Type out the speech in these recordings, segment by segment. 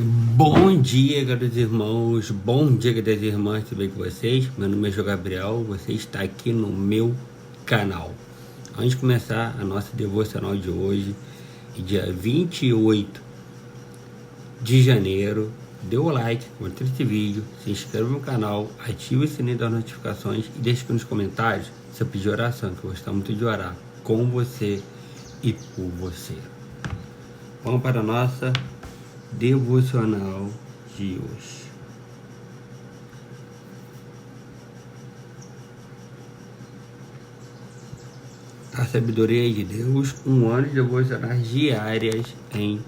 Bom dia, queridos irmãos. Bom dia, queridas irmãs. Tudo bem com vocês? Meu nome é João Gabriel. Você está aqui no meu canal. Antes de começar a nossa devocional de hoje, dia 28 de janeiro, dê o like, compartilhe esse vídeo, se inscreva no canal, ative o sininho das notificações e deixe aqui nos comentários seu pedido de oração, que eu gosto muito de orar com você e por você. Vamos para a nossa devocional de hoje. A sabedoria de Deus, um ano de devocionais diárias em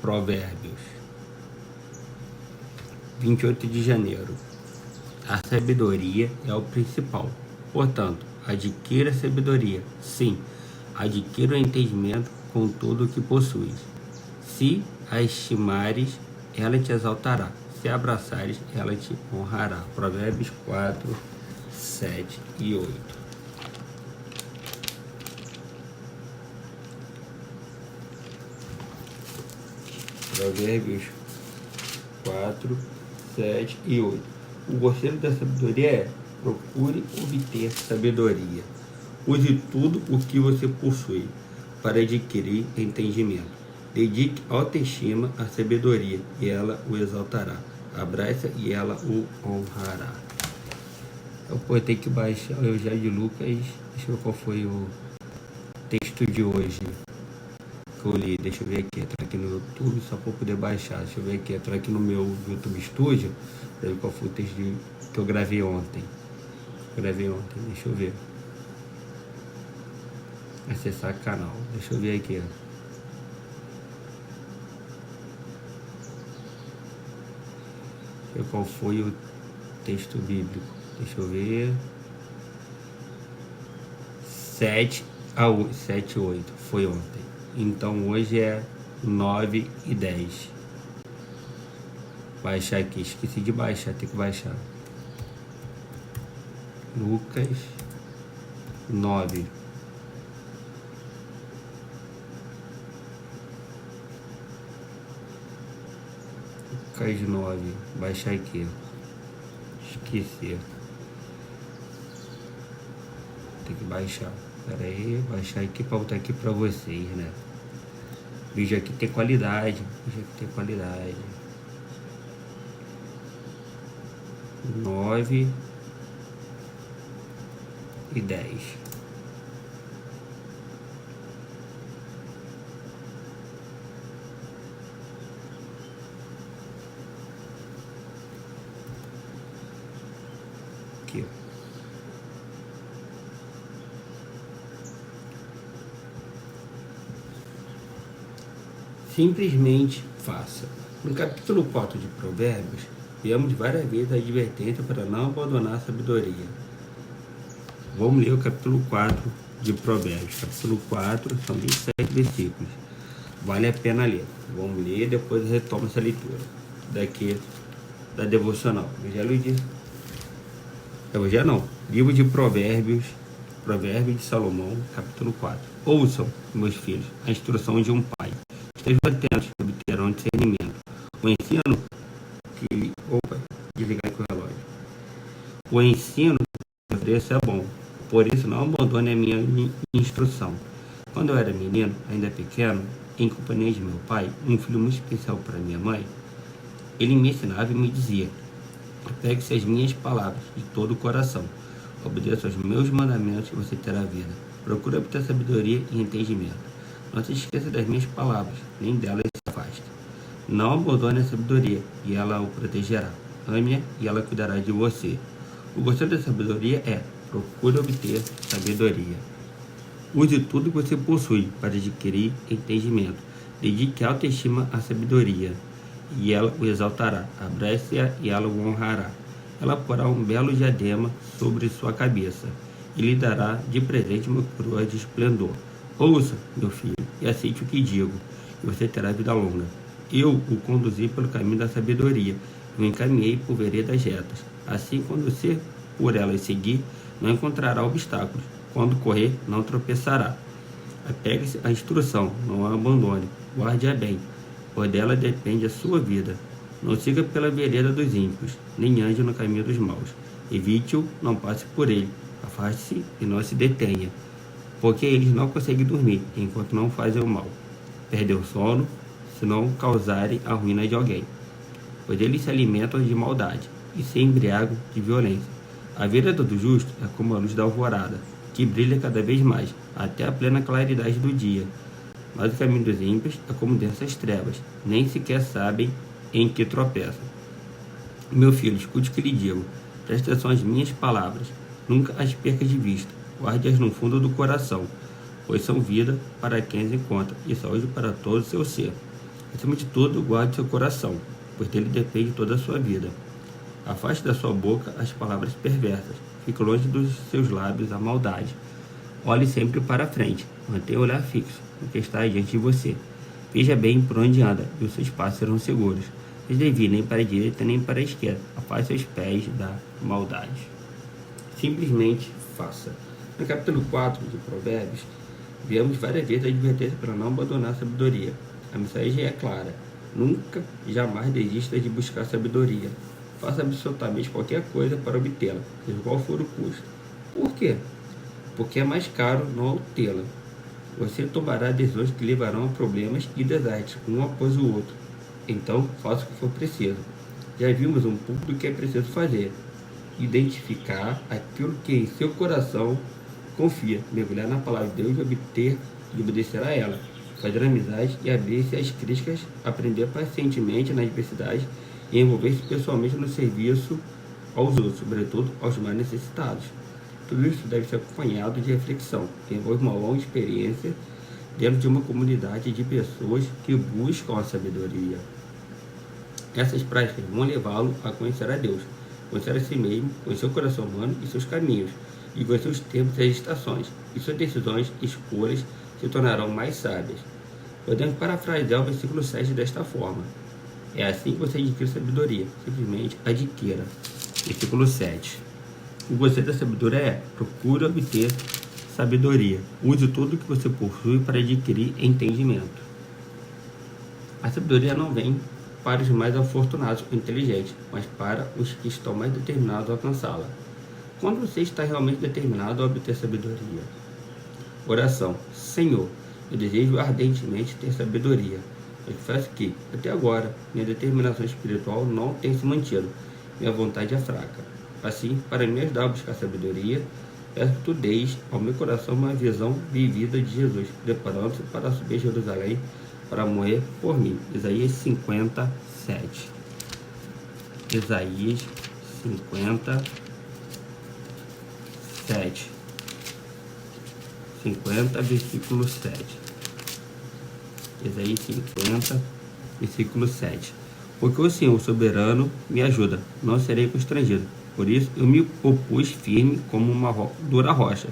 Provérbios. 28 de janeiro. A sabedoria é o principal. Portanto, adquira sabedoria. Sim, adquira o entendimento com tudo o que possuis. Se a estimares, ela te exaltará. Se a abraçares, ela te honrará. Provérbios 4, 7 e 8. Provérbios 4, 7 e 8. O conselho da sabedoria é: procure obter sabedoria. Use tudo o que você possui para adquirir entendimento. Dedique autoestima à sabedoria, e ela o exaltará. Abraça e ela o honrará. Eu vou ter que baixar o Evangelho de Lucas. Deixa eu ver qual foi o texto de hoje que eu li. Deixa eu ver aqui. Estou aqui no YouTube só para poder baixar. Deixa eu ver aqui. Estou aqui no meu YouTube Studio para ver qual foi o texto que eu gravei ontem. Deixa eu ver. Acessar canal. Deixa eu ver aqui. Qual foi o texto bíblico? Deixa eu ver. 7 e 8. Foi ontem. Então hoje é 9 e 10. Baixar aqui. Esqueci de baixar. Tem que baixar. Lucas 9. Lucas 9. Baixar aqui. Esqueci. Tem que baixar. Pera aí. Baixar aqui para botar aqui para vocês, né? O vídeo aqui tem qualidade. 9 e 10. Aqui. Simplesmente faça. No capítulo 4 de Provérbios, vemos várias vezes a advertência para não abandonar a sabedoria. Vamos ler o capítulo 4 de Provérbios. Capítulo 4 são 27 versículos. Vale a pena ler. Vamos ler e depois retoma essa leitura. Daqui da devocional. Livro de Provérbios, Provérbios de Salomão, capítulo 4. Ouçam, meus filhos, a instrução de um pai. Estejam atentos, que obterão discernimento. O ensino desligar aqui o relógio. O ensino que ofereço é bom, por isso não abandone a minha instrução. Quando eu era menino, ainda pequeno, em companhia de meu pai, um filho muito especial para minha mãe, ele me ensinava e me dizia: apegue-se às minhas palavras de todo o coração. Obedeça aos meus mandamentos e você terá vida. Procure obter sabedoria e entendimento. Não se esqueça das minhas palavras, nem delas se afaste. Não abandone a sabedoria, e ela o protegerá. Ame-a, e ela cuidará de você. O conselho da sabedoria é: procure obter sabedoria. Use tudo que você possui para adquirir entendimento. Dedique autoestima à sabedoria, e ela o exaltará. Abrace-a, e ela o honrará. Ela porá um belo diadema sobre sua cabeça, e lhe dará de presente uma coroa de esplendor. Ouça, meu filho, e aceite o que digo, e você terá vida longa. Eu o conduzi pelo caminho da sabedoria, e o encaminhei por veredas retas. Assim, quando você por elas seguir, não encontrará obstáculos. Quando correr, não tropeçará. Apegue-se à instrução, não a abandone. Guarde-a bem, pois dela depende a sua vida. Não siga pela vereda dos ímpios, nem ande no caminho dos maus. Evite-o, não passe por ele. Afaste-se e não se detenha, porque eles não conseguem dormir enquanto não fazem o mal. Perdem o sono, se não causarem a ruína de alguém, pois eles se alimentam de maldade e se embriagam de violência. A vereda do justo é como a luz da alvorada, que brilha cada vez mais, até a plena claridade do dia. Mas o caminho dos ímpios é como densas trevas, nem sequer sabem em que tropeçam. Meu filho, escute o que lhe digo. Preste atenção às minhas palavras. Nunca as perca de vista. Guarde-as no fundo do coração, pois são vida para quem as encontra e saúde para todo o seu ser. Acima de tudo, guarde seu coração, pois dele depende toda a sua vida. Afaste da sua boca as palavras perversas. Fique longe dos seus lábios a maldade. Olhe sempre para frente. Mantenha o olhar fixo no que está diante de você. Veja bem por onde anda, e os seus passos serão seguros. Não desvie nem para a direita nem para a esquerda. Afaste seus pés da maldade. Simplesmente faça. No capítulo 4 de Provérbios, vemos várias vezes a advertência para não abandonar a sabedoria. A mensagem é clara. Nunca, jamais desista de buscar sabedoria. Faça absolutamente qualquer coisa para obtê-la, seja qual for o custo. Por quê? Porque é mais caro não obtê-la. Você tomará decisões que levarão a problemas e desastres, um após o outro. Então, faça o que for preciso. Já vimos um pouco do que é preciso fazer. Identificar aquilo que em seu coração confia, mergulhar na palavra de Deus e obter e obedecer a ela. Fazer amizade e abrir-se às críticas, aprender pacientemente na adversidade e envolver-se pessoalmente no serviço aos outros, sobretudo aos mais necessitados. Tudo isso deve ser acompanhado de reflexão, que envolve uma longa experiência dentro de uma comunidade de pessoas que buscam a sabedoria. Essas práticas vão levá-lo a conhecer a Deus, conhecer a si mesmo, conhecer o coração humano e seus caminhos, e conhecer os tempos e as estações, e suas decisões e escolhas se tornarão mais sábias. Podemos parafrasear o versículo 7 desta forma: é assim que você adquire sabedoria, simplesmente adquira. Versículo 7. O conselho da sabedoria é: procure obter sabedoria. Use tudo que você possui para adquirir entendimento. A sabedoria não vem para os mais afortunados ou inteligentes, mas para os que estão mais determinados a alcançá-la. Quando você está realmente determinado a obter sabedoria? Oração: Senhor, eu desejo ardentemente ter sabedoria. Eu confesso que, até agora, minha determinação espiritual não tem se mantido. Minha vontade é fraca. Assim, para me ajudar a buscar sabedoria, peço que tu deis ao meu coração uma visão vivida de Jesus, preparando-se para subir a Jerusalém para morrer por mim. Isaías 57. Isaías 57. 50, versículo 7. Isaías 50, versículo 7. Porque o Senhor soberano me ajuda, não serei constrangido. Por isso eu me opus firme como uma dura rocha,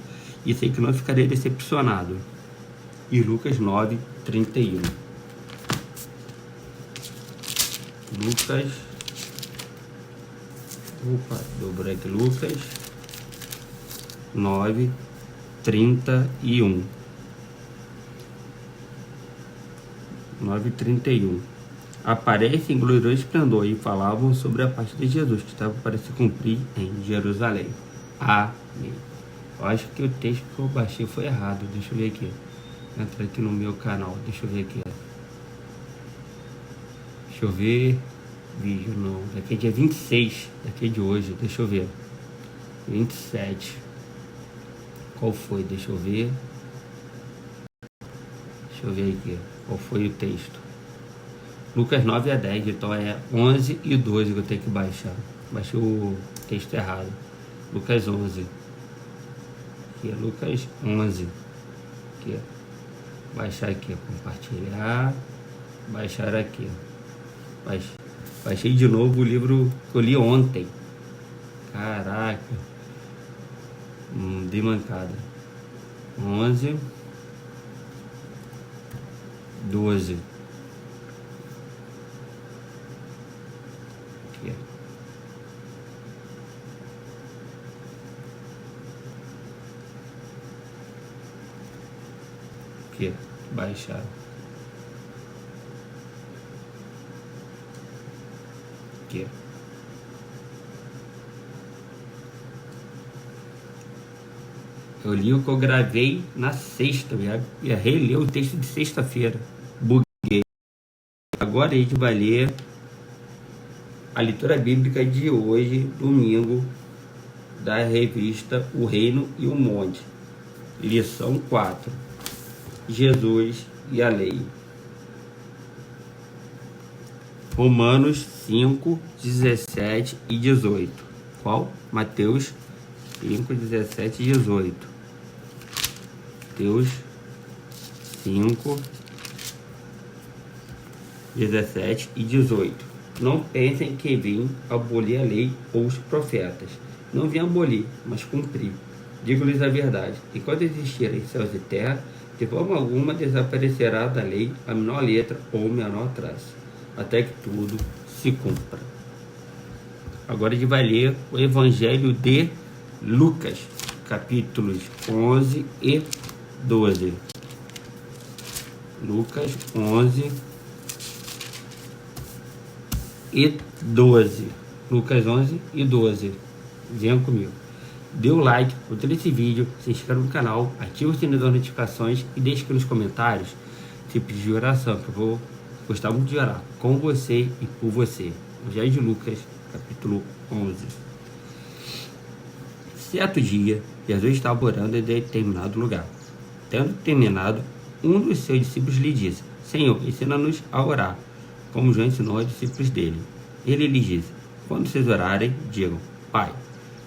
e sei que não ficarei decepcionado. E Lucas 9, 31. Dobrei aqui. Lucas 9, 31. 9:31. Aparece em glorioso esplendor e falavam sobre a parte de Jesus que estava para se cumprir em Jerusalém. Amém. Eu acho que o texto que eu baixei foi errado. Deixa eu ver aqui. Entra aqui no meu canal. Deixa eu ver aqui. Deixa eu ver. Vídeo não. Daqui é dia 26. Daqui é de hoje. Deixa eu ver. 27. Qual foi? Deixa eu ver. Deixa eu ver aqui. Qual foi o texto? Lucas 9 a 10, então é 11 e 12 que eu tenho que baixar. Baixei o texto errado. Lucas 11. Aqui é Lucas 11. Aqui, baixar aqui, compartilhar. Baixar aqui. Baixei de novo o livro que eu li ontem. Caraca. Dei mancada. 11. 12. Aqui. Aqui. Baixar. quê? Eu li o que eu gravei na sexta, ia reler o texto de sexta-feira. Buguei. Agora a gente vai ler a leitura bíblica de hoje, domingo, da revista O Reino e o Monte. Lição 4. Jesus e a Lei. Romanos 5, 17 e 18. Qual? Mateus 5, 17 e 18. Mateus 5, 17 e 18. Não pensem que vim abolir a lei ou os profetas. Não vim abolir, mas cumprir. Digo-lhes a verdade. Enquanto existirem céus e terra, de forma alguma desaparecerá da lei a menor letra ou o menor traço, até que tudo se cumpra. Agora a gente vai ler o Evangelho de Lucas, capítulos 11 e 12. Lucas 11 e 12. Lucas 11 e 12. Venham comigo. Dê o like, curta esse vídeo, se inscreva no canal, ative o sininho das notificações e deixe aqui nos comentários tipos de oração, que eu vou gostar muito de orar com você e por você. Evangelho de Lucas, capítulo 11. Certo dia, Jesus estava orando em determinado lugar. Tendo terminado, um dos seus discípulos lhe disse: Senhor, ensina-nos a orar, como já ensinou aos discípulos dele. Ele lhes disse: Quando vocês orarem, digam: Pai,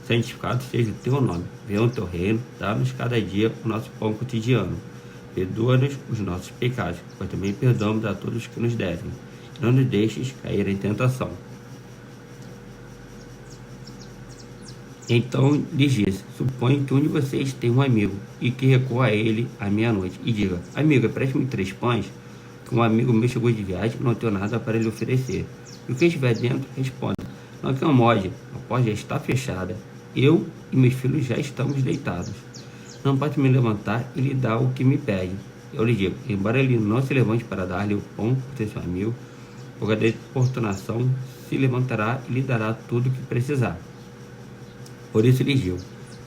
santificado seja o teu nome, venha o teu reino, dá-nos cada dia o nosso pão cotidiano. Perdoa-nos os nossos pecados, pois também perdoamos a todos que nos devem. Não nos deixes cair em tentação. Então lhes disse: Suponho que um de vocês tem um amigo, e que recorra a ele à meia-noite, e diga: Amigo, preste-me 3 pães, que um amigo meu chegou de viagem e não tenho nada para lhe oferecer. E o que estiver dentro, responda: Não que almoje, a porta já está fechada. Eu e meus filhos já estamos deitados. Não pode me levantar e lhe dar o que me pede. Eu lhe digo: embora ele não se levante para dar-lhe o pão por ser seu amigo, por causa da importunação, se levantará e lhe dará tudo o que precisar. Por isso lhes digo: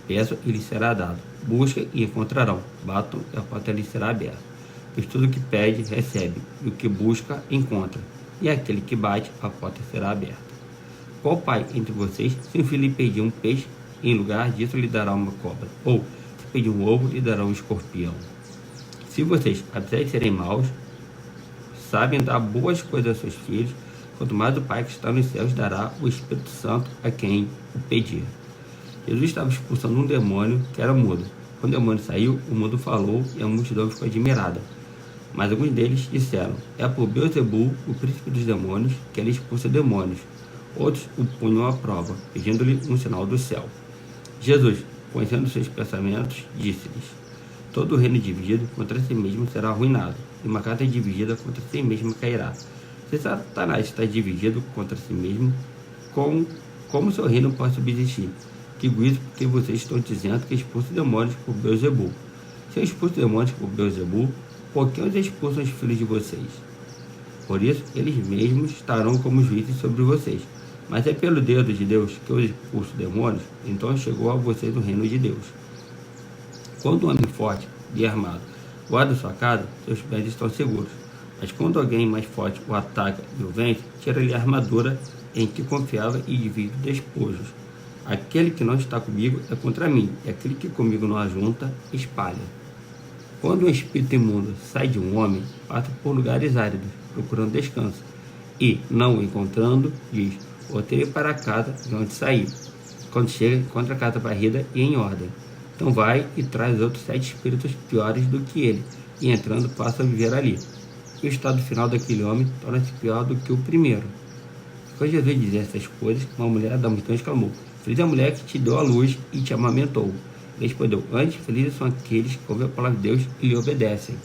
peçam e lhes será dado. Busquem e encontrarão. Batam e a porta lhes será aberta. Pois tudo o que pede, recebe. E o que busca, encontra. E aquele que bate, a porta será aberta. Qual pai entre vocês, se um filho lhe pedir um peixe, em lugar disso lhe dará uma cobra? Ou, se pedir um ovo, lhe dará um escorpião? Se vocês, apesar de serem maus, sabem dar boas coisas aos seus filhos, quanto mais o Pai que está nos céus dará o Espírito Santo a quem o pedir. Jesus estava expulsando um demônio que era mudo. Quando o demônio saiu, o mudo falou e a multidão ficou admirada. Mas alguns deles disseram: é por Beelzebul, o príncipe dos demônios, que ele expulsa demônios. Outros o punham à prova, pedindo-lhe um sinal do céu. Jesus, conhecendo seus pensamentos, disse-lhes: todo reino dividido contra si mesmo será arruinado, e uma casa dividida contra si mesma cairá. Se Satanás está dividido contra si mesmo, como seu reino pode subsistir? Digo isso porque vocês estão dizendo que expulsam demônios por Beelzebul. Se eu expulso demônios por Beelzebul, por que os expulsam os filhos de vocês? Por isso, eles mesmos estarão como juízes sobre vocês. Mas é pelo dedo de Deus que eu expulso demônios, então chegou a vocês o reino de Deus. Quando um homem forte e armado guarda sua casa, seus bens estão seguros. Mas quando alguém mais forte o ataca e o vence, tira-lhe a armadura em que confiava e divide despojos. Aquele que não está comigo é contra mim, e aquele que comigo não ajunta, espalha. Quando um espírito imundo sai de um homem, passa por lugares áridos, procurando descanso, e, não o encontrando, diz: voltei para casa de onde saí. Quando chega, encontra a casa varrida e em ordem. Então vai e traz outros 7 espíritos piores do que ele, e entrando passa a viver ali. E o estado final daquele homem torna-se pior do que o primeiro. Quando Jesus dizia essas coisas, uma mulher da multidão exclamou: feliz é a mulher que te deu a luz e te amamentou. Ele respondeu: antes, felizes são aqueles que ouvem a palavra de Deus e lhe obedecem.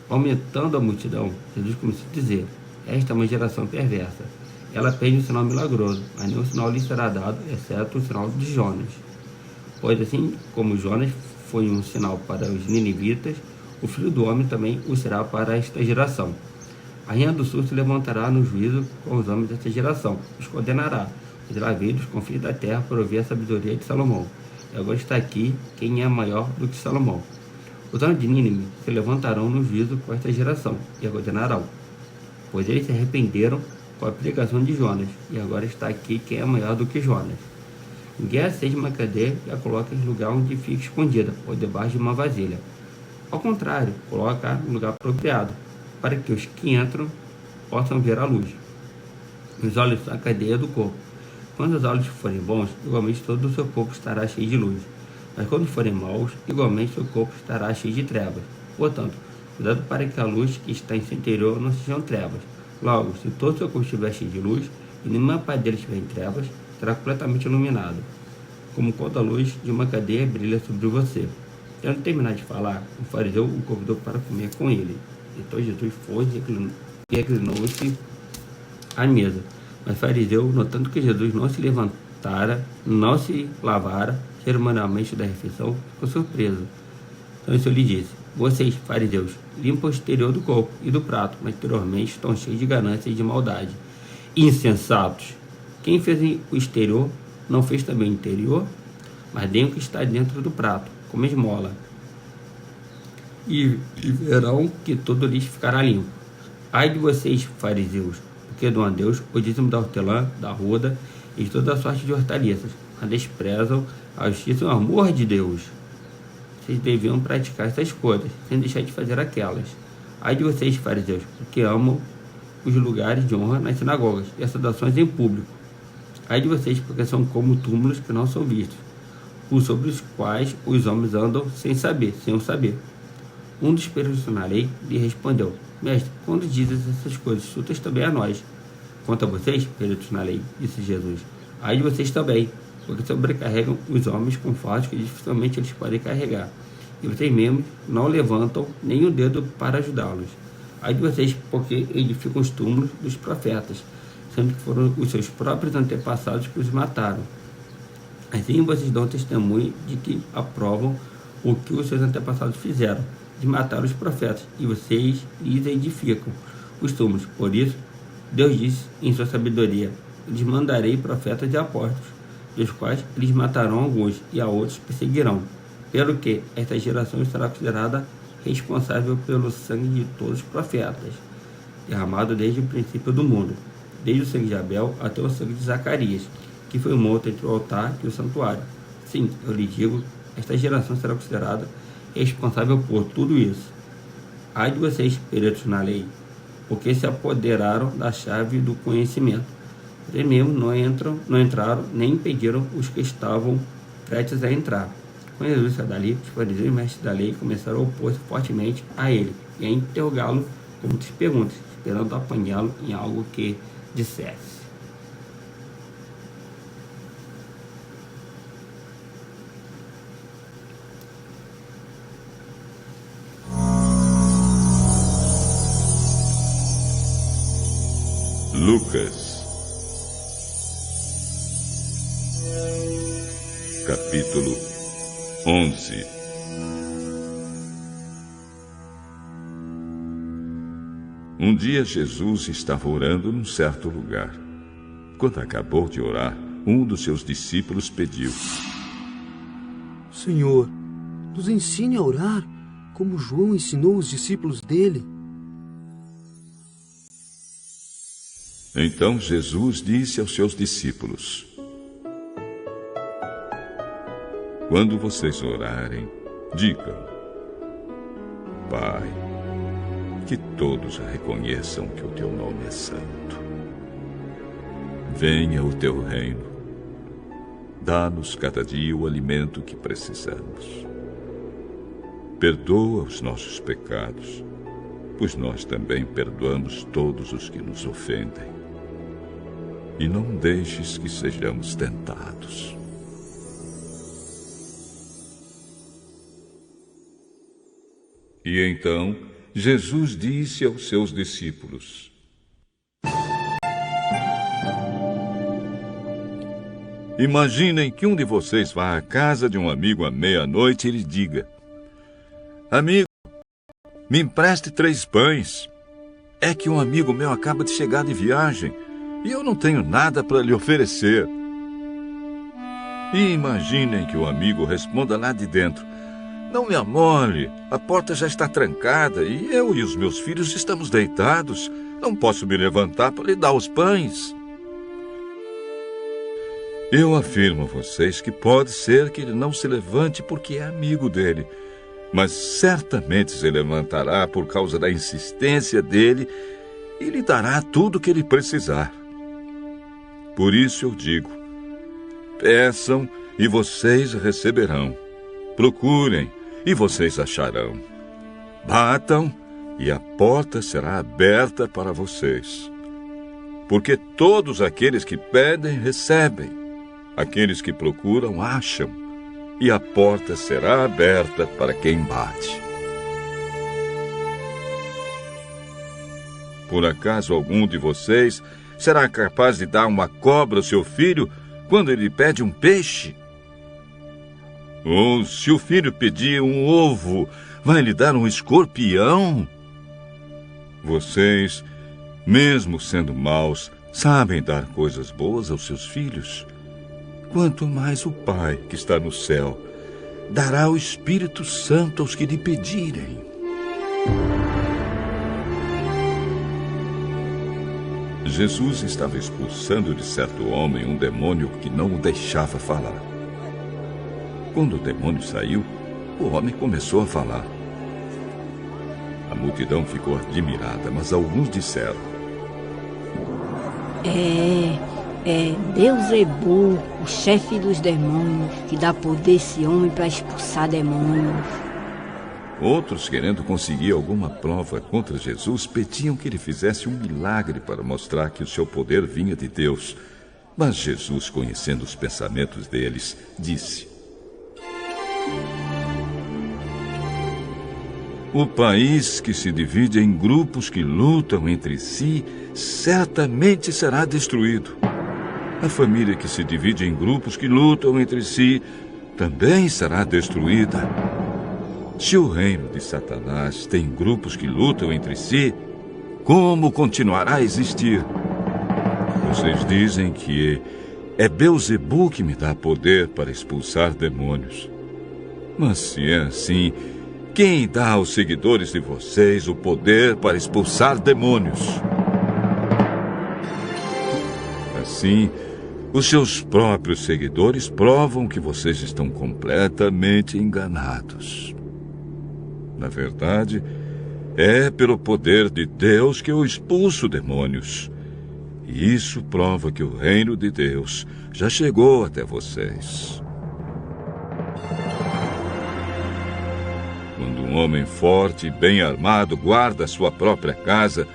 Aumentando a multidão, Jesus começou a dizer: esta é uma geração perversa. Ela pede um sinal milagroso, mas nenhum sinal lhe será dado, exceto o sinal de Jonas. Pois assim como Jonas foi um sinal para os ninivitas, o Filho do Homem também o será para esta geração. A rainha do sul se levantará no juízo com os homens desta geração, os condenará. Terá vindo os confins da terra para ouvir a sabedoria de Salomão. E agora está aqui quem é maior do que Salomão. Os homens de Nínive se levantarão no juízo com esta geração e a condenarão, pois eles se arrependeram com a pregação de Jonas, e agora está aqui quem é maior do que Jonas. Ninguém acende uma cadeia e a coloca em lugar onde fica escondida, ou debaixo de uma vasilha. Ao contrário, coloca no lugar apropriado, para que os que entram possam ver a luz. Os olhos são a cadeia do corpo. Quando os olhos forem bons, igualmente todo o seu corpo estará cheio de luz. Mas quando forem maus, igualmente seu corpo estará cheio de trevas. Portanto, cuidado para que a luz que está em seu interior não sejam trevas. Logo, se todo o seu corpo estiver cheio de luz, e nenhuma parte dele estiver em trevas, será completamente iluminado, como quando a luz de uma cadeia brilha sobre você. Tendo terminado de falar, o fariseu o convidou para comer com ele. Então Jesus foi e reclinou-se à mesa. Mas o fariseu, notando que Jesus não se levantara, não se lavara cerimonialmente da refeição, ficou surpreso. Então isso lhe disse: vocês, fariseus, limpam o exterior do corpo e do prato, mas interiormente estão cheios de ganância e de maldade. Insensatos! Quem fez o exterior não fez também o interior? Mas deem o que está dentro do prato, como esmola, e verão que todo lixo ficará limpo. Ai de vocês, fariseus, porque dão a Deus o dízimo da hortelã, da arruda e de toda a sorte de hortaliças, mas desprezam a justiça e o amor de Deus. Vocês deviam praticar essas coisas, sem deixar de fazer aquelas. Ai de vocês, fariseus, porque amam os lugares de honra nas sinagogas e as saudações em público. Ai de vocês, porque são como túmulos que não são vistos, os sobre os quais os homens andam sem o saber. Um dos peritos na lei lhe respondeu: mestre, quando dizes essas coisas, chutas também a nós. Quanto a vocês, peritos na lei, disse Jesus, ai de vocês também, porque sobrecarregam os homens com fardos que dificilmente eles podem carregar, e vocês mesmos não levantam nem o dedo para ajudá-los. Ai de vocês, porque edificam os túmulos dos profetas, sendo que foram os seus próprios antepassados que os mataram. Assim vocês dão testemunho de que aprovam o que os seus antepassados fizeram, de matar os profetas, e vocês lhes edificam os túmulos. Por isso, Deus disse em sua sabedoria: lhes mandarei profetas e apóstolos, dos quais eles matarão alguns, e a outros perseguirão. Pelo que esta geração será considerada responsável pelo sangue de todos os profetas, derramado desde o princípio do mundo, desde o sangue de Abel até o sangue de Zacarias, que foi morto entre o altar e o santuário. Sim, eu lhe digo, esta geração será considerada responsável por tudo isso. Ai de vocês, peritos na lei, porque se apoderaram da chave do conhecimento. Vocês mesmos não entraram, nem impediram os que estavam prestes a entrar. Quando Jesus saiu dali, os fariseus e mestres da lei começaram a opor-se fortemente a ele e a interrogá-lo com muitas perguntas, esperando apanhá-lo em algo que dissesse. Lucas, capítulo 11. Um dia Jesus estava orando num certo lugar. Quando acabou de orar, um dos seus discípulos pediu: Senhor, nos ensine a orar, como João ensinou os discípulos dele. Então Jesus disse aos seus discípulos: quando vocês orarem, digam: Pai, que todos reconheçam que o teu nome é santo. Venha o teu reino. Dá-nos cada dia o alimento que precisamos. Perdoa os nossos pecados, pois nós também perdoamos todos os que nos ofendem. E não deixes que sejamos tentados. E então Jesus disse aos seus discípulos: imaginem que um de vocês vá à casa de um amigo à meia-noite e lhe diga: amigo, me empreste 3 pães. é que um amigo meu acaba de chegar de viagem e eu não tenho nada para lhe oferecer. E imaginem que o amigo responda lá de dentro: não me amole, a porta já está trancada e eu e os meus filhos estamos deitados. Não posso me levantar para lhe dar os pães. Eu afirmo a vocês que pode ser que ele não se levante porque é amigo dele, mas certamente se levantará por causa da insistência dele e lhe dará tudo o que ele precisar. Por isso eu digo: peçam e vocês receberão. Procurem e vocês acharão. Batam e a porta será aberta para vocês. Porque todos aqueles que pedem, recebem. Aqueles que procuram, acham. E a porta será aberta para quem bate. Por acaso algum de vocês será capaz de dar uma cobra ao seu filho quando ele pede um peixe? Ou se o filho pedir um ovo, vai lhe dar um escorpião? Vocês, mesmo sendo maus, sabem dar coisas boas aos seus filhos. Quanto mais o Pai, que está no céu, dará o Espírito Santo aos que lhe pedirem. Jesus estava expulsando de certo homem um demônio que não o deixava falar. Quando o demônio saiu, o homem começou a falar. A multidão ficou admirada, mas alguns disseram: Beelzebul, o chefe dos demônios, que dá poder a esse homem para expulsar demônios. Outros, querendo conseguir alguma prova contra Jesus, pediam que ele fizesse um milagre para mostrar que o seu poder vinha de Deus. Mas Jesus, conhecendo os pensamentos deles, disse: o país que se divide em grupos que lutam entre si certamente será destruído. A família que se divide em grupos que lutam entre si também será destruída. Se o reino de Satanás tem grupos que lutam entre si, como continuará a existir? Vocês dizem que é Beelzebul que me dá poder para expulsar demônios. Mas se é assim, quem dá aos seguidores de vocês o poder para expulsar demônios? Assim, os seus próprios seguidores provam que vocês estão completamente enganados. Na verdade, é pelo poder de Deus que eu expulso demônios. E isso prova que o reino de Deus já chegou até vocês. Quando um homem forte e bem armado guarda a sua própria casa,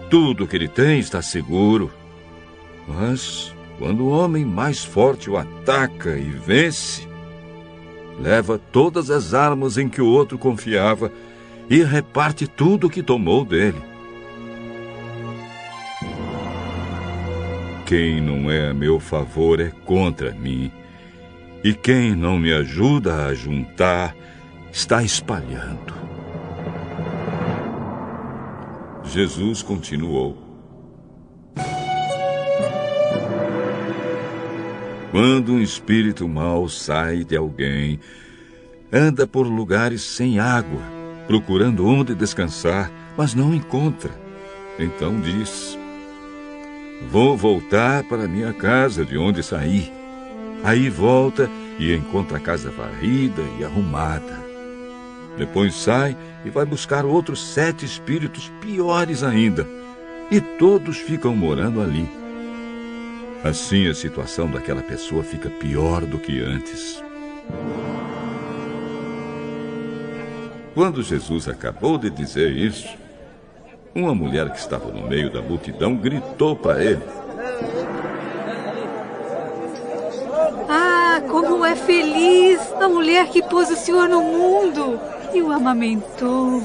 tudo o que ele tem está seguro. Mas quando o homem mais forte o ataca e vence, leva todas as armas em que o outro confiava e reparte tudo o que tomou dele. Quem não é a meu favor é contra mim, e quem não me ajuda a juntar está espalhando. Jesus continuou: quando um espírito mau sai de alguém, anda por lugares sem água, procurando onde descansar, mas não encontra. Então diz: vou voltar para minha casa de onde saí. Aí volta e encontra a casa varrida e arrumada. Depois sai e vai buscar outros 7 espíritos piores ainda, e todos ficam morando ali. Assim a situação daquela pessoa fica pior do que antes. Quando Jesus acabou de dizer isso, uma mulher que estava no meio da multidão gritou para ele: ah, como é feliz a mulher que pôs o Senhor no mundo e o amamentou.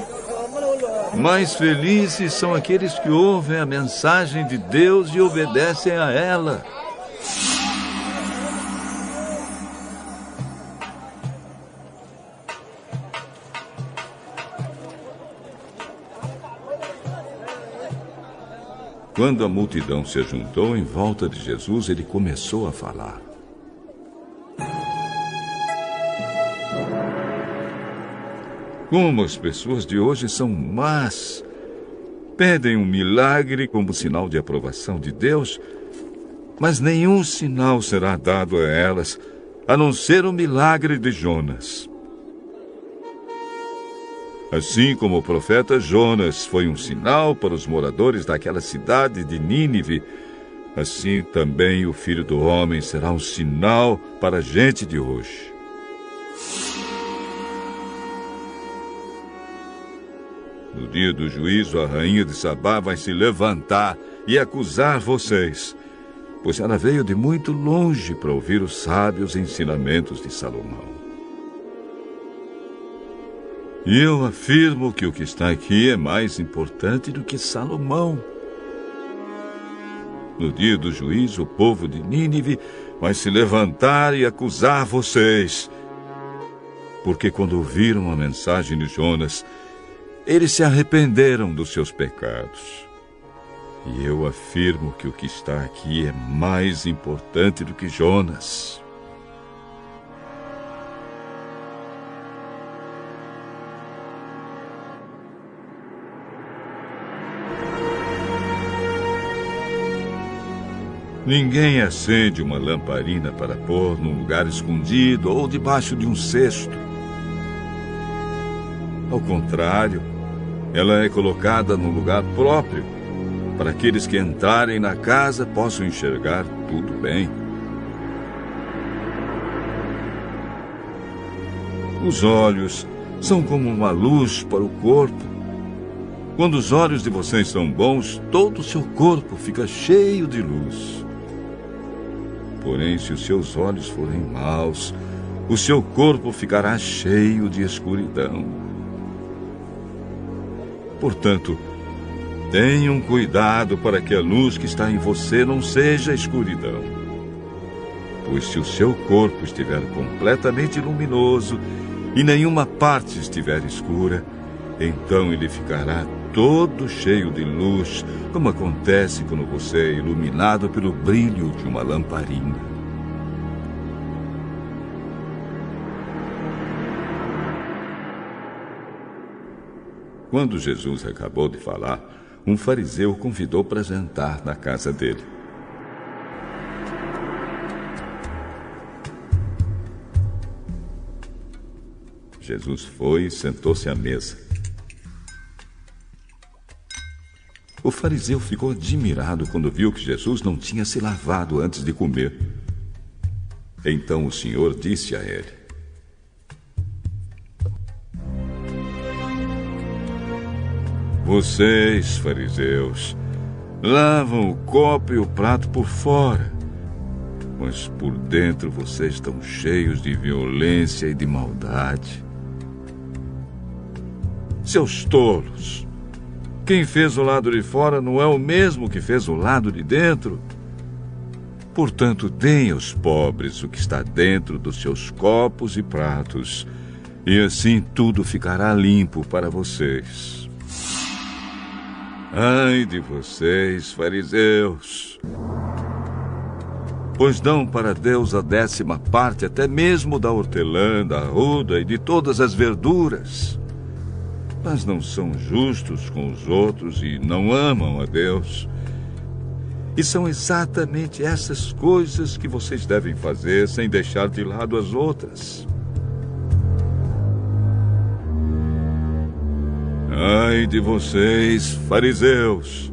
Mais felizes são aqueles que ouvem a mensagem de Deus e obedecem a ela. quando a multidão se ajuntou em volta de Jesus, ele começou a falar. Como as pessoas de hoje são más. Pedem um milagre como sinal de aprovação de Deus, mas nenhum sinal será dado a elas, a não ser o milagre de Jonas. Assim como o profeta Jonas foi um sinal para os moradores daquela cidade de Nínive, assim também o Filho do Homem será um sinal para a gente de hoje. No dia do juízo, a rainha de Sabá vai se levantar e acusar vocês, pois ela veio de muito longe para ouvir os sábios ensinamentos de Salomão. E eu afirmo que o que está aqui é mais importante do que Salomão. No dia do juízo, o povo de Nínive vai se levantar e acusar vocês, porque quando ouviram a mensagem de Jonas, eles se arrependeram dos seus pecados. E eu afirmo que o que está aqui é mais importante do que Jonas. Ninguém acende uma lamparina para pôr num lugar escondido ou debaixo de um cesto. Ao contrário, ela é colocada num lugar próprio, para aqueles que entrarem na casa possam enxergar tudo bem. Os olhos são como uma luz para o corpo. Quando os olhos de vocês são bons, todo o seu corpo fica cheio de luz. Porém, se os seus olhos forem maus, o seu corpo ficará cheio de escuridão. Portanto, tenham cuidado para que a luz que está em você não seja escuridão. Pois se o seu corpo estiver completamente luminoso e nenhuma parte estiver escura, então ele ficará todo cheio de luz, como acontece quando você é iluminado pelo brilho de uma lamparina. Quando Jesus acabou de falar, um fariseu o convidou para jantar na casa dele. Jesus foi e sentou-se à mesa. O fariseu ficou admirado quando viu que Jesus não tinha se lavado antes de comer. Então o Senhor disse a ele: Vocês, fariseus, lavam o copo e o prato por fora, mas por dentro vocês estão cheios de violência e de maldade. Seus tolos! Quem fez o lado de fora não é o mesmo que fez o lado de dentro. Portanto, deem aos pobres o que está dentro dos seus copos e pratos, e assim tudo ficará limpo para vocês. Ai de vocês, fariseus! Pois dão para Deus a 10ª parte até mesmo da hortelã, da arruda e de todas as verduras. Mas não são justos com os outros e não amam a Deus. E são exatamente essas coisas que vocês devem fazer sem deixar de lado as outras. Ai de vocês, fariseus,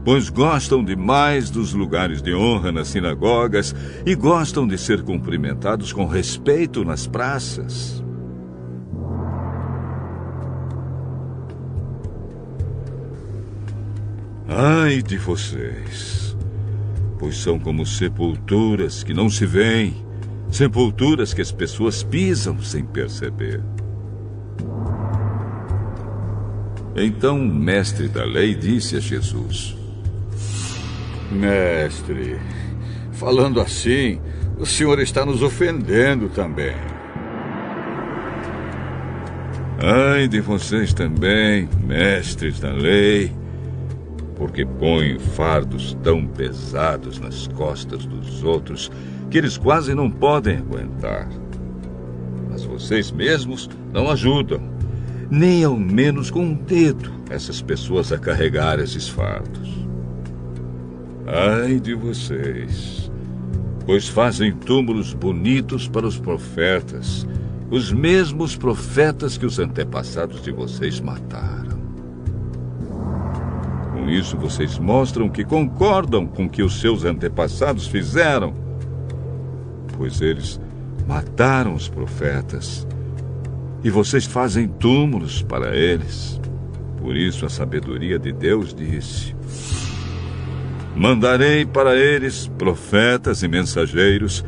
pois gostam demais dos lugares de honra nas sinagogas e gostam de ser cumprimentados com respeito nas praças. Ai de vocês, pois são como sepulturas que não se veem, sepulturas que as pessoas pisam sem perceber. Então o mestre da lei disse a Jesus: Mestre, falando assim, o senhor está nos ofendendo também. Ai de vocês também, mestres da lei, porque põem fardos tão pesados nas costas dos outros que eles quase não podem aguentar. Mas vocês mesmos não ajudam, nem ao menos com um dedo, essas pessoas a carregar esses fardos. Ai de vocês, pois fazem túmulos bonitos para os profetas, os mesmos profetas que os antepassados de vocês mataram. Com isso, vocês mostram que concordam com o que os seus antepassados fizeram, pois eles mataram os profetas e vocês fazem túmulos para eles. Por isso, a sabedoria de Deus disse: mandarei para eles profetas e mensageiros,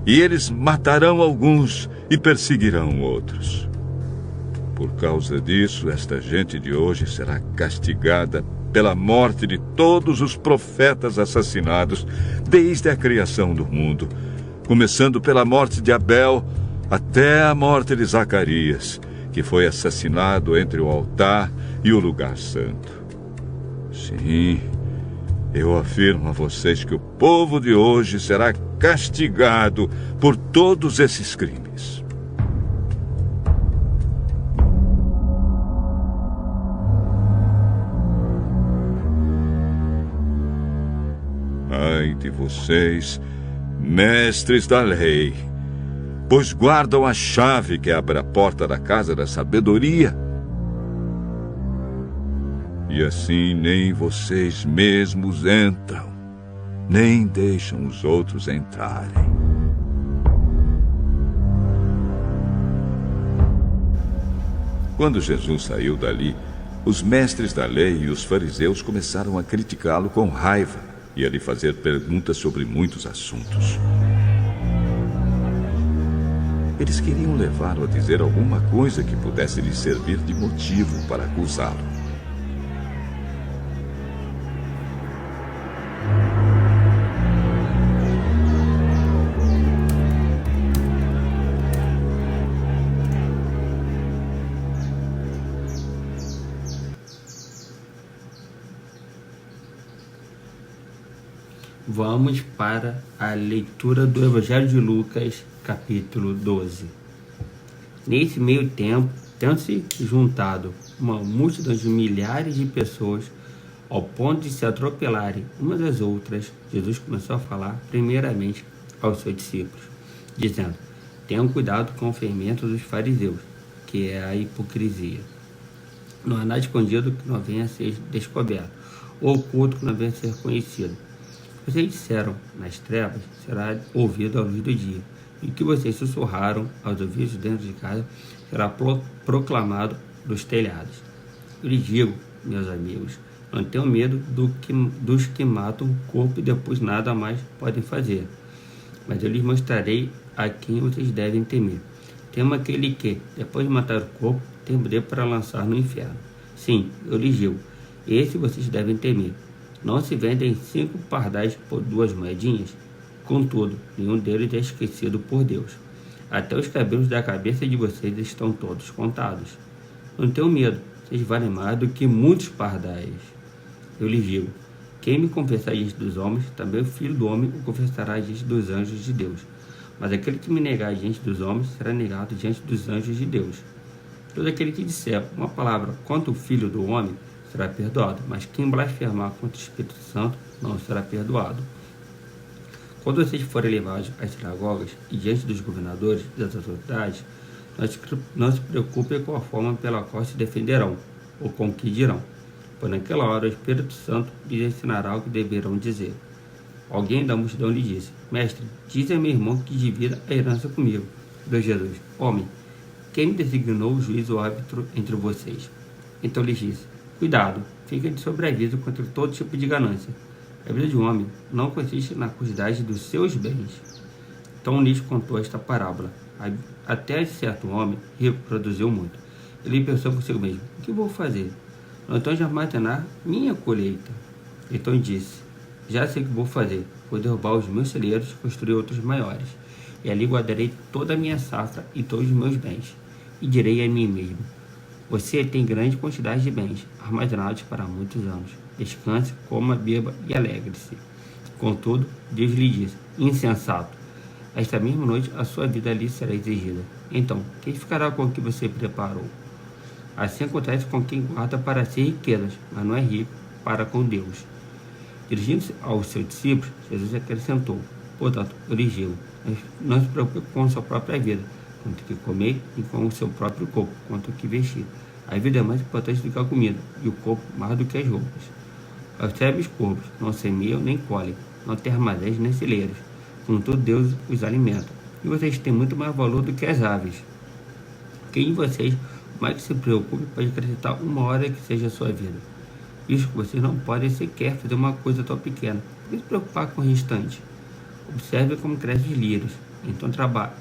e eles matarão alguns e perseguirão outros. Por causa disso, esta gente de hoje será castigada pela morte de todos os profetas assassinados desde a criação do mundo, começando pela morte de Abel até a morte de Zacarias, que foi assassinado entre o altar e o lugar santo. Sim, eu afirmo a vocês que o povo de hoje será castigado por todos esses crimes. Ai de vocês, mestres da lei, pois guardam a chave que abre a porta da casa da sabedoria. E assim nem vocês mesmos entram, nem deixam os outros entrarem. Quando Jesus saiu dali, os mestres da lei e os fariseus começaram a criticá-lo com raiva e a lhe fazer perguntas sobre muitos assuntos. Eles queriam levá-lo a dizer alguma coisa que pudesse lhe servir de motivo para acusá-lo. Vamos para a leitura do Evangelho de Lucas, capítulo 12. Nesse meio tempo, tendo se juntado uma multidão de milhares de pessoas ao ponto de se atropelarem umas às outras, Jesus começou a falar primeiramente aos seus discípulos, dizendo: tenham cuidado com o fermento dos fariseus, que é a hipocrisia. Não há nada escondido que não venha a ser descoberto, ou oculto que não venha a ser conhecido. Vocês disseram nas trevas, será ouvido à luz do dia. E o que vocês sussurraram aos ouvidos dentro de casa, será proclamado dos telhados. Eu lhes digo, meus amigos, não tenham medo dos que matam o corpo e depois nada mais podem fazer. Mas eu lhes mostrarei a quem vocês devem temer. Temo aquele que, depois de matar o corpo, tem poder para lançar no inferno. Sim, eu lhes digo, esse vocês devem temer. Não se vendem 5 pardais por 2 moedinhas? Contudo, nenhum deles é esquecido por Deus. Até os cabelos da cabeça de vocês estão todos contados. Não tenham medo, vocês valem mais do que muitos pardais. Eu lhes digo, quem me confessar diante dos homens, também o Filho do Homem o confessará diante dos anjos de Deus. Mas aquele que me negar diante dos homens, será negado diante dos anjos de Deus. Todo aquele que disser uma palavra contra o Filho do Homem, será perdoado, mas quem blasfemar contra o Espírito Santo não será perdoado. Quando vocês forem levados às sinagogas e diante dos governadores e das autoridades, não se preocupem com a forma pela qual se defenderão ou com o que dirão, pois naquela hora o Espírito Santo lhes ensinará o que deverão dizer. Alguém da multidão lhe disse: Mestre, diz a meu irmão que divida a herança comigo. Deu Jesus: Homem, quem me designou o juiz ou árbitro entre vocês? Então lhes disse: Cuidado, fica de sobreaviso contra todo tipo de ganância. A vida de um homem não consiste na quantidade dos seus bens. Então lhes contou esta parábola. Até certo homem rico produziu muito. Ele pensou consigo mesmo: o que vou fazer? Não tenho de armazenar minha colheita. Então disse: já sei o que vou fazer. Vou derrubar os meus celeiros e construir outros maiores. E ali guardarei toda a minha safra e todos os meus bens. E direi a mim mesmo: Você tem grande quantidade de bens, armazenados para muitos anos. Descanse, coma, beba e alegre-se. Contudo, Deus lhe disse: insensato, esta mesma noite a sua vida lhe será exigida. Então, quem ficará com o que você preparou? Assim acontece com quem guarda para si riquezas, mas não é rico para com Deus. Dirigindo-se aos seus discípulos, Jesus acrescentou: portanto, eu lhes digo, não se preocupe com sua própria vida, quanto que comer, e com o seu próprio corpo, quanto que vestir. A vida é mais importante do que a comida, e o corpo mais do que as roupas. Observe os corvos, não semeiam nem colhem, não têm armazéns nem celeiros, contudo Deus os alimenta. E vocês têm muito mais valor do que as aves. Quem de vocês mais que se preocupe pode acrescentar uma hora que seja a sua vida? Visto que vocês não podem sequer fazer uma coisa tão pequena, por que se preocupar com o restante? Observe como crescem os lírios. Então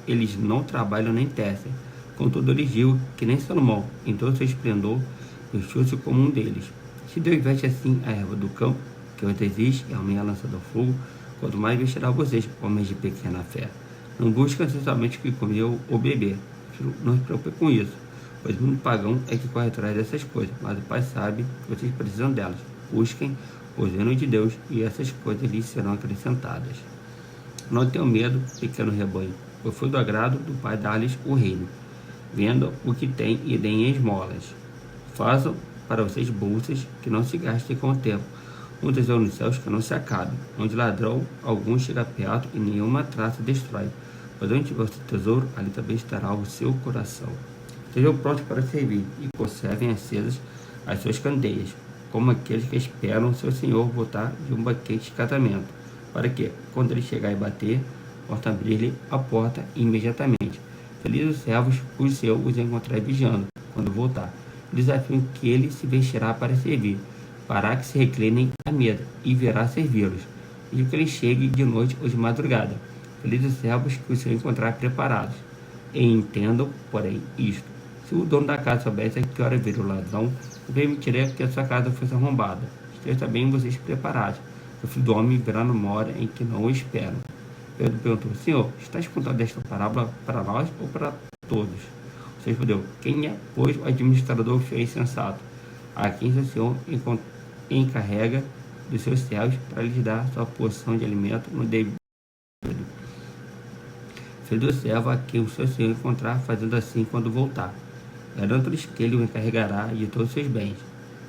eles não trabalham nem tecem. Contudo, eu lhes digo que nem Salomão, em todo seu esplendor, vestiu-se como um deles. Se Deus veste assim a erva do campo, que hoje existe, é amanhã lançada ao fogo, quanto mais vestirá vocês, homens de pequena fé. Não busquem essencialmente o que comer ou beber. Não se preocupe com isso, pois o mundo pagão é que corre atrás dessas coisas, mas o Pai sabe que vocês precisam delas. Busquem o reino de Deus e essas coisas lhes serão acrescentadas. Não tenham medo, pequeno rebanho, pois foi do agrado do Pai dar-lhes o reino. Vendam o que têm e deem esmolas. Façam para vocês bolsas que não se gastem com o tempo, um tesouro nos céus que não se acabe, onde ladrão algum chega perto e nenhuma traça destrói. Pois onde tiver o seu tesouro, ali também estará o seu coração. Estejam prontos para servir e conservem acesas as suas candeias, como aqueles que esperam seu Senhor voltar de um banquete de casamento, para que, quando ele chegar e bater, possa abrir-lhe a porta imediatamente. Felizes os servos cujo Senhor os encontrar vigiando, quando voltar. Desafio que ele se vestirá para servir, para que se reclinem à mesa, e virá servi-los. E que ele chegue de noite ou de madrugada. Felizes os servos que o Senhor encontrar preparados. E entendam, porém, isto: se o dono da casa soubesse a que hora vir o ladrão, não permitiria que a sua casa fosse arrombada. Estejam também vocês preparados. O filho do homem virá numa hora em que não o esperam. Pedro perguntou: Senhor, estás contando esta parábola para nós ou para todos? O Senhor respondeu: quem é, pois, o administrador fiel e sensato, a quem seu Senhor encarrega dos seus servos para lhes dar sua porção de alimento no devido. Filho do servo a quem o seu Senhor encontrar fazendo assim quando voltar. Garanto-lhes que ele o encarregará de todos os seus bens.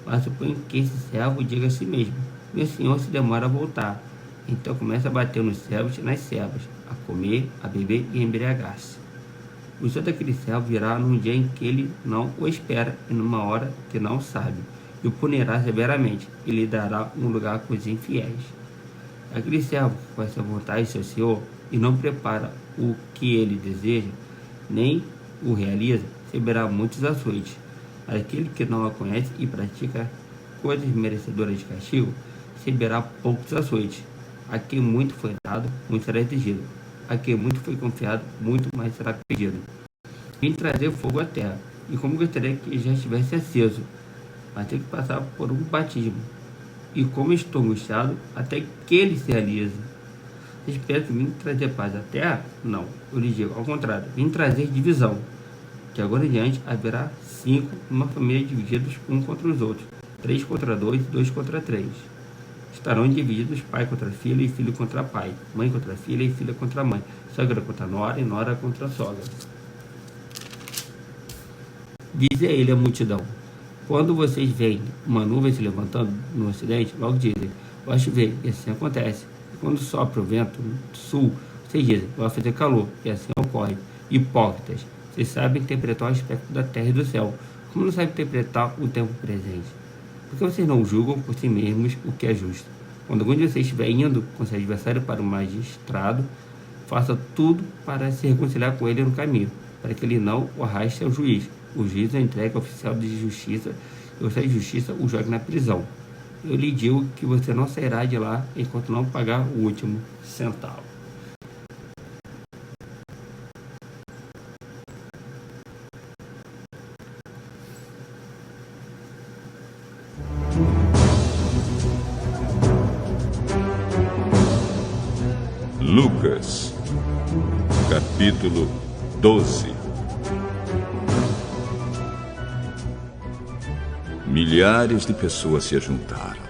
Mas suponho que esse servo diga a si mesmo: meu Senhor se demora a voltar. Então começa a bater nos servos e nas servas, a comer, a beber e a embriagar-se. O Senhor daquele servo virá num dia em que ele não o espera e numa hora que não sabe, e o punirá severamente, e lhe dará um lugar com os infiéis. Aquele servo que faz a vontade de seu Senhor e não prepara o que ele deseja, nem o realiza, receberá muitos açoites. Aquele que não a conhece e pratica coisas merecedoras de castigo, receberá poucos açoites. A quem muito foi dado, muito será exigido. A quem muito foi confiado, muito mais será pedido. Vim trazer fogo à terra, e como gostaria que já estivesse aceso, mas tem que passar por um batismo. E como estou angustiado, até que ele se realize. Vocês pensam que vim trazer paz à terra? Não, eu lhes digo ao contrário, vim trazer divisão. Que agora em diante haverá 5 numa família divididos um contra os outros, 3 contra 2 e 2 contra 3. Estarão divididos pai contra filho e filho contra pai, mãe contra filha e filha contra mãe, sogra contra nora e nora contra sogra. Diz a ele a multidão: quando vocês veem uma nuvem se levantando no ocidente, logo dizem: vai chover, e assim acontece. E quando sopra o vento do sul, vocês dizem: vai fazer calor, e assim ocorre. Hipócritas, vocês sabem interpretar o aspecto da terra e do céu, como não sabem interpretar o tempo presente? Porque vocês não julgam por si mesmos o que é justo. Quando algum de vocês estiver indo com seu adversário para o magistrado, faça tudo para se reconciliar com ele no caminho, para que ele não o arraste ao juiz. O juiz o entrega ao oficial de justiça, e o oficial de justiça o joga na prisão. Eu lhe digo que você não sairá de lá enquanto não pagar o último centavo. Lucas, capítulo 12. milhares de pessoas se ajuntaram,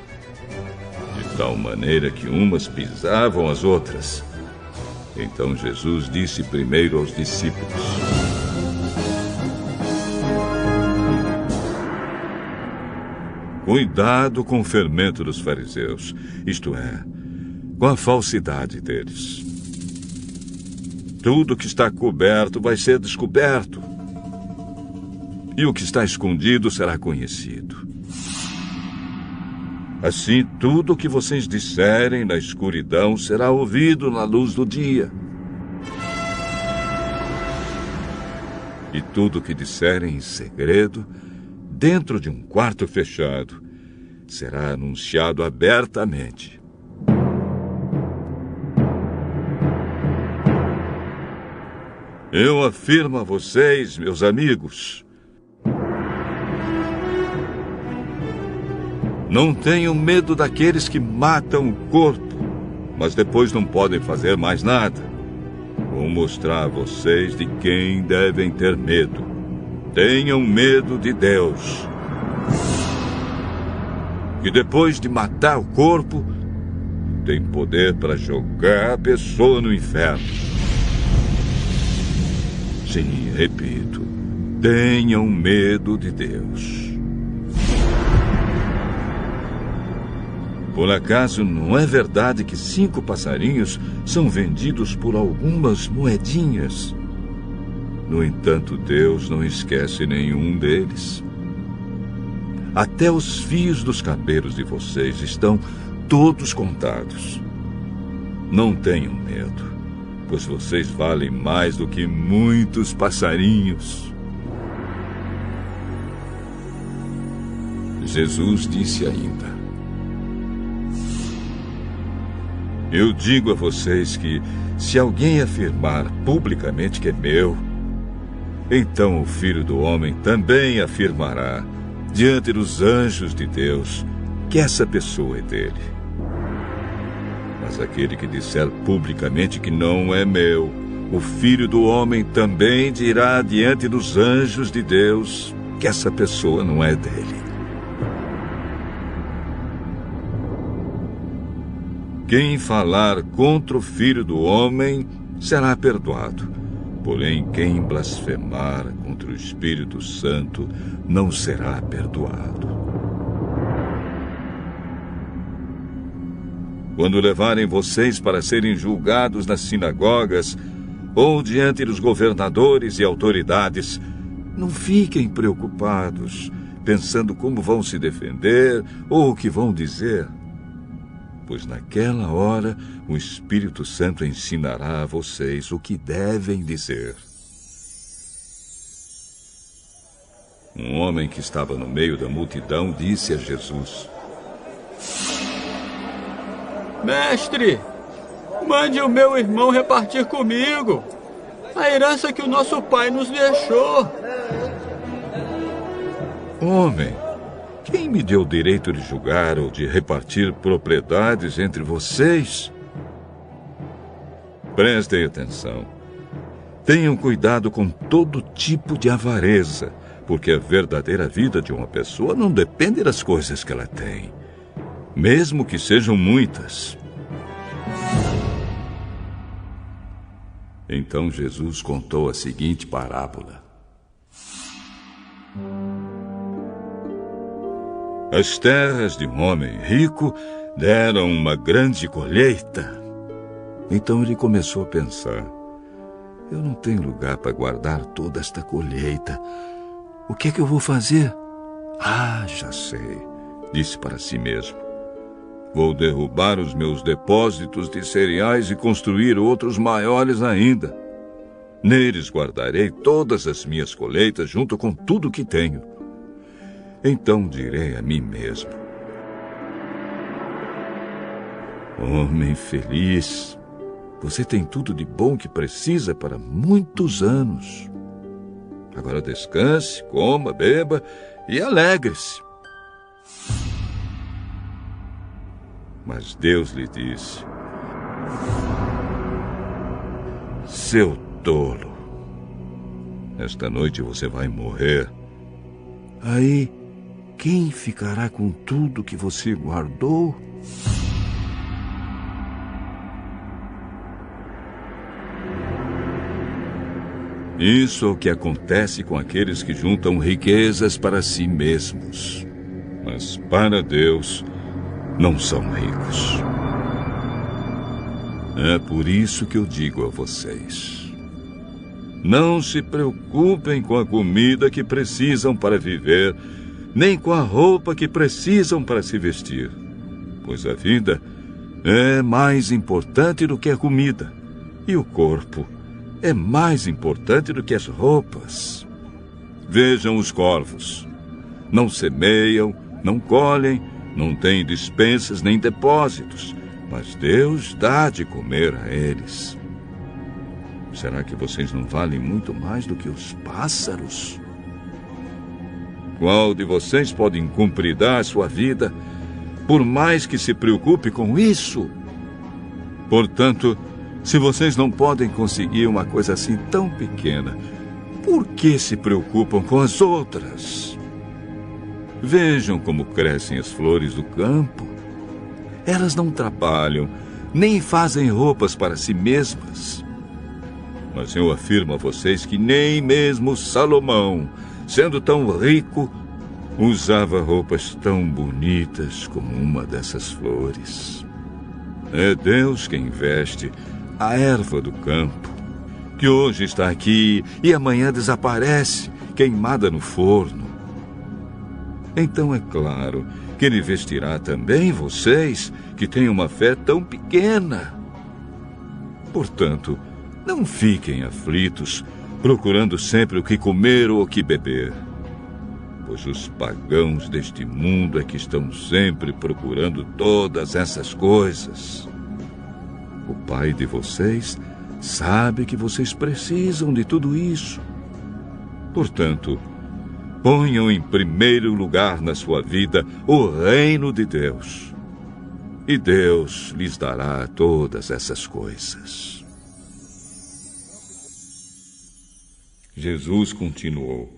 de tal maneira que umas pisavam as outras. Então Jesus disse primeiro aos discípulos: cuidado com o fermento dos fariseus, isto é, com a falsidade deles. Tudo que está coberto vai ser descoberto, e o que está escondido será conhecido. Assim, tudo o que vocês disserem na escuridão será ouvido na luz do dia. E tudo o que disserem em segredo, dentro de um quarto fechado, será anunciado abertamente. Eu afirmo a vocês, meus amigos, não tenham medo daqueles que matam o corpo, mas depois não podem fazer mais nada. Vou mostrar a vocês de quem devem ter medo. Tenham medo de Deus, que depois de matar o corpo, tem poder para jogar a pessoa no inferno. Sim, repito, tenham medo de Deus. Por acaso não é verdade que 5 passarinhos são vendidos por algumas moedinhas? No entanto, Deus não esquece nenhum deles. Até os fios dos cabelos de vocês estão todos contados. Não tenham medo, pois vocês valem mais do que muitos passarinhos. Jesus disse ainda: eu digo a vocês que, se alguém afirmar publicamente que é meu, então o Filho do Homem também afirmará diante dos anjos de Deus que essa pessoa é dele. Mas aquele que disser publicamente que não é meu, o Filho do Homem também dirá diante dos anjos de Deus que essa pessoa não é dele. Quem falar contra o Filho do Homem será perdoado. Porém, quem blasfemar contra o Espírito Santo não será perdoado. Quando levarem vocês para serem julgados nas sinagogas ou diante dos governadores e autoridades, não fiquem preocupados, pensando como vão se defender ou o que vão dizer. Pois naquela hora o Espírito Santo ensinará a vocês o que devem dizer. Um homem que estava no meio da multidão disse a Jesus: Mestre, mande o meu irmão repartir comigo a herança que o nosso pai nos deixou. Homem, quem me deu o direito de julgar ou de repartir propriedades entre vocês? Prestem atenção. Tenham cuidado com todo tipo de avareza, porque a verdadeira vida de uma pessoa não depende das coisas que ela tem, mesmo que sejam muitas. Então Jesus contou a seguinte parábola: as terras de um homem rico deram uma grande colheita. Então ele começou a pensar: eu não tenho lugar para guardar toda esta colheita. O que é que eu vou fazer? Ah, já sei, disse para si mesmo. Vou derrubar os meus depósitos de cereais e construir outros maiores ainda. Neles guardarei todas as minhas colheitas junto com tudo que tenho. Então direi a mim mesmo: homem feliz, você tem tudo de bom que precisa para muitos anos. Agora descanse, coma, beba e alegre-se. Mas Deus lhe disse: seu tolo, esta noite você vai morrer. Aí quem ficará com tudo que você guardou? Isso é o que acontece com aqueles que juntam riquezas para si mesmos, mas para Deus não são ricos. É por isso que eu digo a vocês: não se preocupem com a comida que precisam para viver, nem com a roupa que precisam para se vestir, pois a vida é mais importante do que a comida, e o corpo é mais importante do que as roupas. Vejam os corvos. Não semeiam, não colhem, não têm despensas nem depósitos, mas Deus dá de comer a eles. Será que vocês não valem muito mais do que os pássaros? Qual de vocês pode encompridar a sua vida, por mais que se preocupe com isso? Portanto, se vocês não podem conseguir uma coisa assim tão pequena, por que se preocupam com as outras? Vejam como crescem as flores do campo. Elas não trabalham, nem fazem roupas para si mesmas. Mas eu afirmo a vocês que nem mesmo Salomão, sendo tão rico, usava roupas tão bonitas como uma dessas flores. É Deus quem veste a erva do campo, que hoje está aqui e amanhã desaparece, queimada no forno. Então é claro que Ele vestirá também vocês, que têm uma fé tão pequena. Portanto, não fiquem aflitos, procurando sempre o que comer ou o que beber, pois os pagãos deste mundo é que estão sempre procurando todas essas coisas. O Pai de vocês sabe que vocês precisam de tudo isso. Portanto, ponham em primeiro lugar na sua vida o reino de Deus, e Deus lhes dará todas essas coisas. Jesus continuou: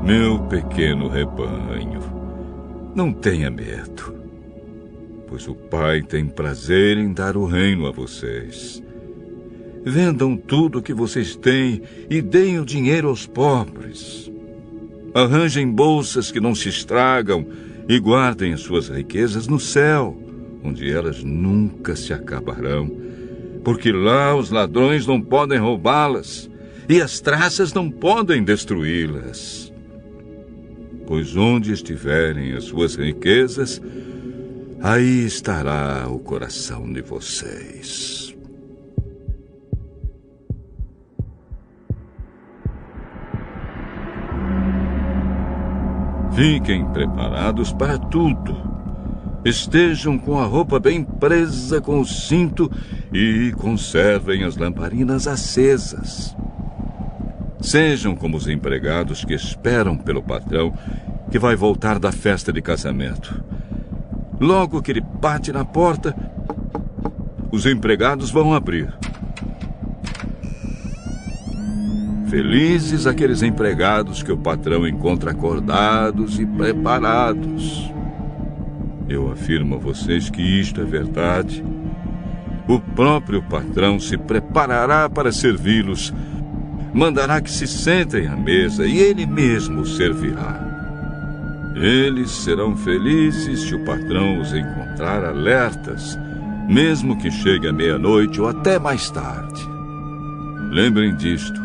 Meu pequeno rebanho, não tenha medo, pois o Pai tem prazer em dar o reino a vocês. Vendam tudo o que vocês têm e deem o dinheiro aos pobres. Arranjem bolsas que não se estragam e guardem as suas riquezas no céu, onde elas nunca se acabarão, porque lá os ladrões não podem roubá-las e as traças não podem destruí-las. Pois onde estiverem as suas riquezas, aí estará o coração de vocês. Fiquem preparados para tudo. Estejam com a roupa bem presa com o cinto e conservem as lamparinas acesas. Sejam como os empregados que esperam pelo patrão que vai voltar da festa de casamento. Logo que ele bate na porta, os empregados vão abrir. Felizes aqueles empregados que o patrão encontra acordados e preparados. Eu afirmo a vocês que isto é verdade. O próprio patrão se preparará para servi-los, mandará que se sentem à mesa e ele mesmo os servirá. Eles serão felizes se o patrão os encontrar alertas, mesmo que chegue à meia-noite ou até mais tarde. Lembrem disto.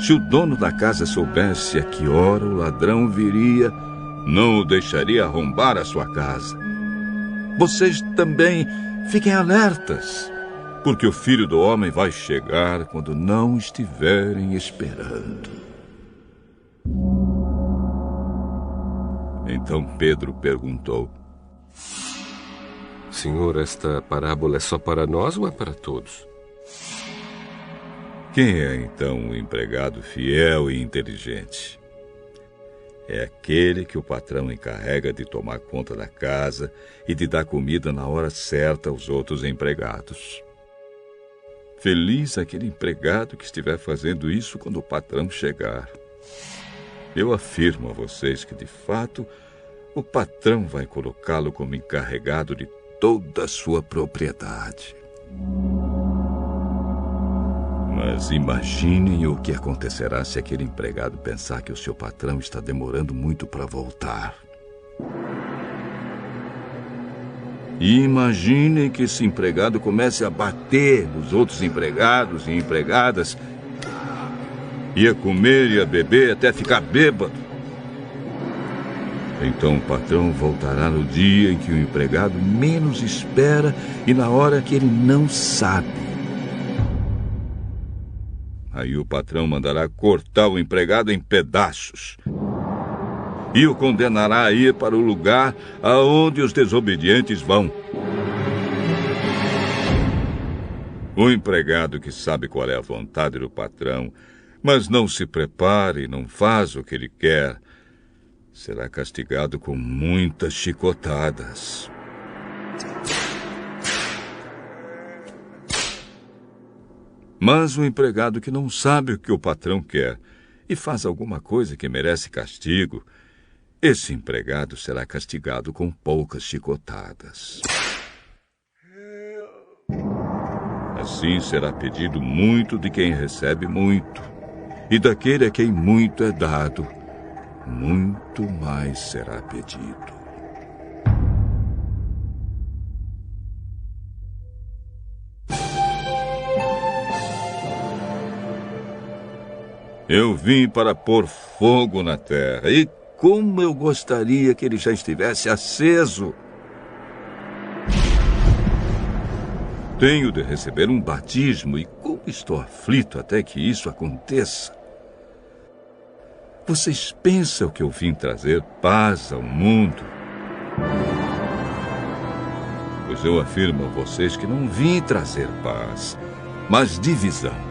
Se o dono da casa soubesse a que hora o ladrão viria, não o deixaria arrombar a sua casa. Vocês também fiquem alertas, porque o Filho do Homem vai chegar quando não estiverem esperando. Então Pedro perguntou: Senhor, esta parábola é só para nós ou é para todos? Quem é então o empregado fiel e inteligente? É aquele que o patrão encarrega de tomar conta da casa e de dar comida na hora certa aos outros empregados. Feliz aquele empregado que estiver fazendo isso quando o patrão chegar. Eu afirmo a vocês que, de fato, o patrão vai colocá-lo como encarregado de toda a sua propriedade. Mas imaginem o que acontecerá se aquele empregado pensar que o seu patrão está demorando muito para voltar. E imaginem que esse empregado comece a bater nos outros empregados e empregadas, e a comer e a beber até ficar bêbado. Então o patrão voltará no dia em que o empregado menos espera e na hora que ele não sabe. Aí o patrão mandará cortar o empregado em pedaços e o condenará a ir para o lugar aonde os desobedientes vão. O empregado que sabe qual é a vontade do patrão, mas não se prepara e não faz o que ele quer, será castigado com muitas chicotadas. Mas o empregado que não sabe o que o patrão quer e faz alguma coisa que merece castigo, esse empregado será castigado com poucas chicotadas. Assim será pedido muito de quem recebe muito, e daquele a quem muito é dado, muito mais será pedido. Eu vim para pôr fogo na terra, e como eu gostaria que ele já estivesse aceso. Tenho de receber um batismo, e como estou aflito até que isso aconteça. Vocês pensam que eu vim trazer paz ao mundo? Pois eu afirmo a vocês que não vim trazer paz, mas divisão.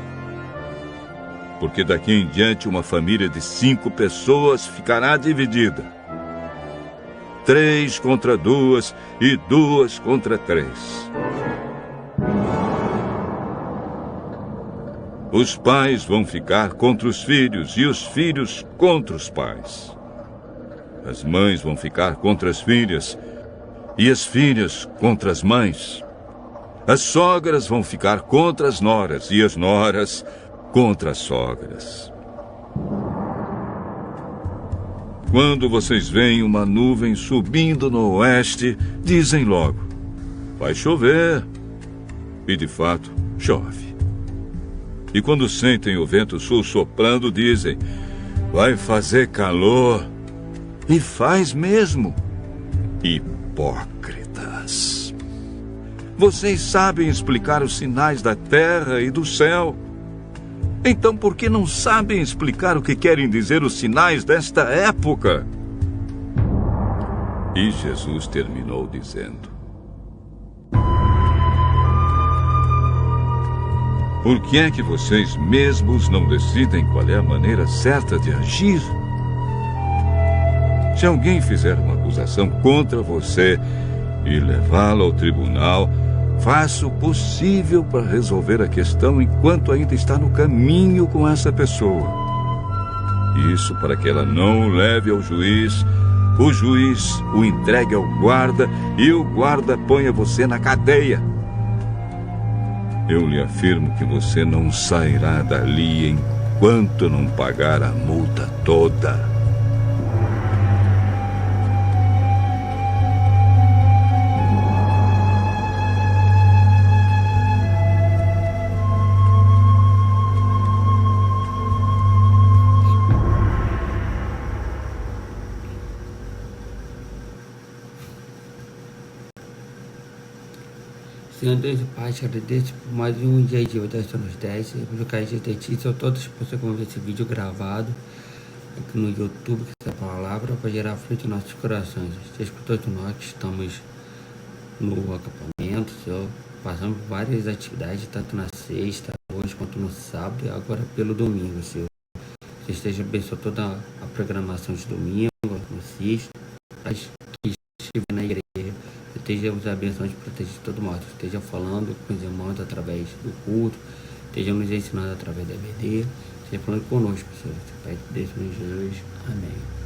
Porque daqui em diante uma família de 5 pessoas ficará dividida. 3 contra 2 e 2 contra 3. Os pais vão ficar contra os filhos e os filhos contra os pais. As mães vão ficar contra as filhas e as filhas contra as mães. As sogras vão ficar contra as noras e as noras contra as sogras. Quando vocês veem uma nuvem subindo no oeste, dizem logo: vai chover. E de fato, chove. E quando sentem o vento sul soprando, dizem: vai fazer calor. E faz mesmo. Hipócritas. Vocês sabem explicar os sinais da terra e do céu. Então, por que não sabem explicar o que querem dizer os sinais desta época? E Jesus terminou dizendo: por que é que vocês mesmos não decidem qual é a maneira certa de agir? Se alguém fizer uma acusação contra você e levá-la ao tribunal, faça o possível para resolver a questão enquanto ainda está no caminho com essa pessoa. Isso para que ela não o leve ao juiz, o juiz o entregue ao guarda e o guarda ponha você na cadeia. Eu lhe afirmo que você não sairá dali enquanto não pagar a multa toda. Senhor Deus e Pai, te agradeço por mais um dia de oração nos 10. Eu quero agradecer a Ti, são todas as pessoas que vão ver esse vídeo gravado aqui no YouTube, que essa palavra para gerar fruto em nossos corações. Seja por todos nós que estamos no acampamento, Senhor, passamos por várias atividades, tanto na sexta, hoje, quanto no sábado e agora pelo domingo, Senhor. Que esteja abençoando toda a programação de domingo, no sexta, que estiver na igreja. esteja nos abençoando e proteja de todo modo. Esteja falando com os irmãos através do culto, esteja nos ensinando através da EBD, esteja falando conosco, Senhor. Pai, Deus, Jesus. Amém.